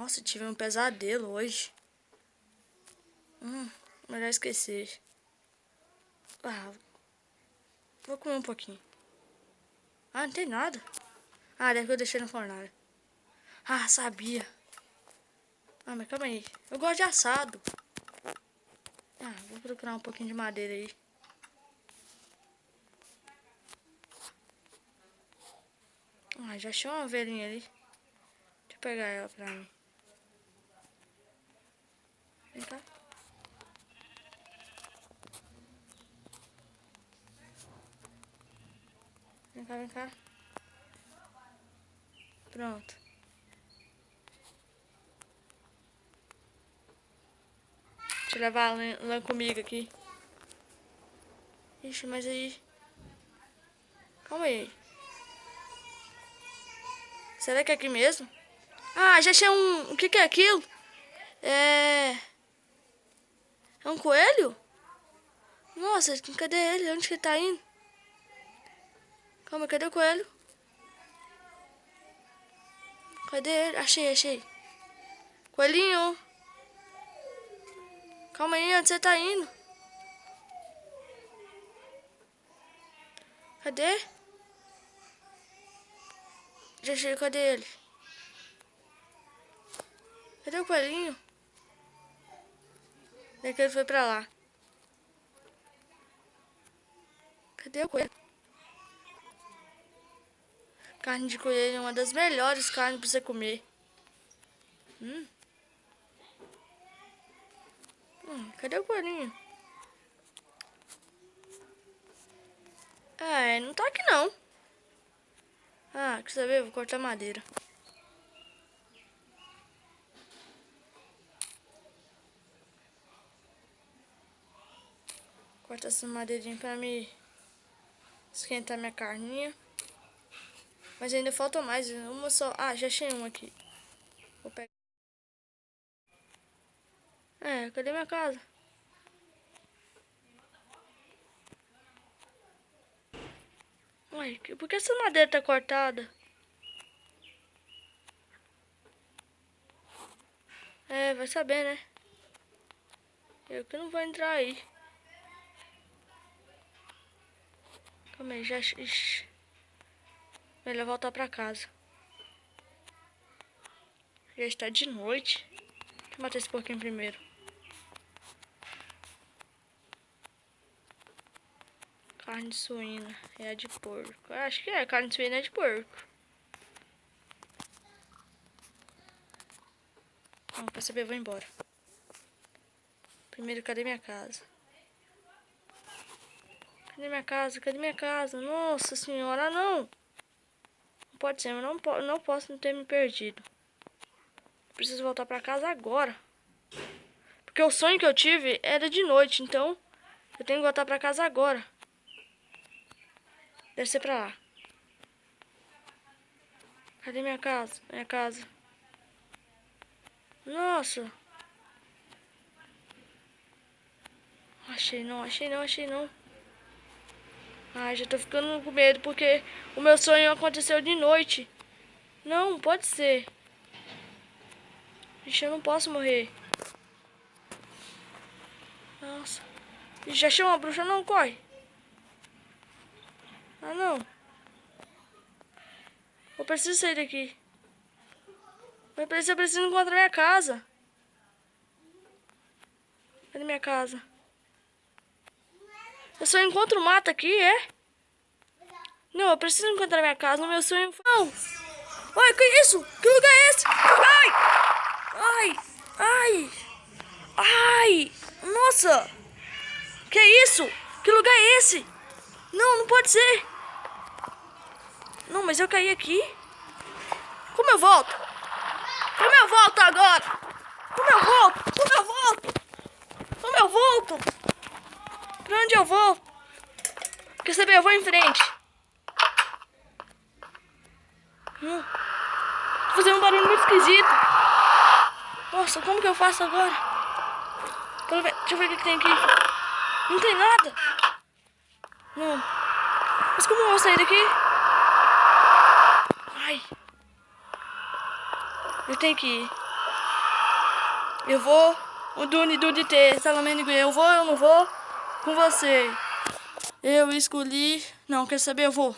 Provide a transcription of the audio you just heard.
Nossa, tive um pesadelo hoje. Melhor esquecer. Vou comer um pouquinho. Não tem nada. Deve que eu deixei na fornalha. Sabia. Mas calma aí. Eu gosto de assado. Vou procurar um pouquinho de madeira aí. Já achei uma ovelhinha ali. Deixa eu pegar ela pra mim. Vem cá. Vem cá, vem cá. Pronto. Deixa eu levar a lã comigo aqui. Ixi, mas aí... Calma aí. Será que é aqui mesmo? Já achei um... O que é aquilo? É um coelho? Nossa, cadê ele? Onde que ele tá indo? Calma, cadê o coelho? Cadê ele? Achei. Coelhinho. Calma aí, onde você tá indo? Cadê? Já achei, cadê ele? Cadê o coelhinho? Daqui ele foi pra lá. Cadê o coelho? Carne de coelho é uma das melhores carnes pra você comer. Cadê o coelhinho? Não tá aqui não. Quer saber? Eu vou cortar madeira. Cortar essa madeirinha pra me esquentar minha carninha. Mas ainda falta mais, uma só. Já achei uma aqui. Vou pegar. Cadê minha casa? Por que essa madeira tá cortada? Vai saber, né? Eu que não vou entrar aí. Calma aí, Ixi. Melhor voltar pra casa. Já está de noite. Deixa eu matar esse porquinho primeiro. Carne suína. É a de porco. Eu acho que carne suína é de porco. Pra saber, eu vou embora. Primeiro, cadê minha casa? Cadê minha casa? Cadê minha casa? Nossa senhora, não! Não pode ser, eu não posso ter me perdido. Preciso voltar pra casa agora. Porque o sonho que eu tive era de noite, então eu tenho que voltar pra casa agora. Deve ser pra lá. Cadê minha casa? Minha casa. Nossa. Achei não. Já tô ficando com medo porque o meu sonho aconteceu de noite. Não, pode ser. Ixi, eu não posso morrer. Nossa. Já achei uma bruxa, não, corre. Não. Eu preciso sair daqui. Eu preciso encontrar minha casa. Cadê minha casa? Eu só encontro mato aqui, é? Não, eu preciso encontrar minha casa. No meu sonho... Não! Que isso? Que lugar é esse? Ai! Nossa! Que isso? Que lugar é esse? Não pode ser. Não, mas eu caí aqui. Como eu volto? Como eu volto agora? Como eu volto? Pra onde eu vou? Quer saber? Eu vou em frente. Tô fazendo um barulho muito esquisito. Nossa, como que eu faço agora? Deixa eu ver o que tem aqui. Não tem nada. Não. Mas como eu vou sair daqui? Eu tenho que ir. Eu vou. O Duni T, Salamene, eu vou ou eu não vou? Com você. Eu escolhi. Não, quer saber? Eu vou.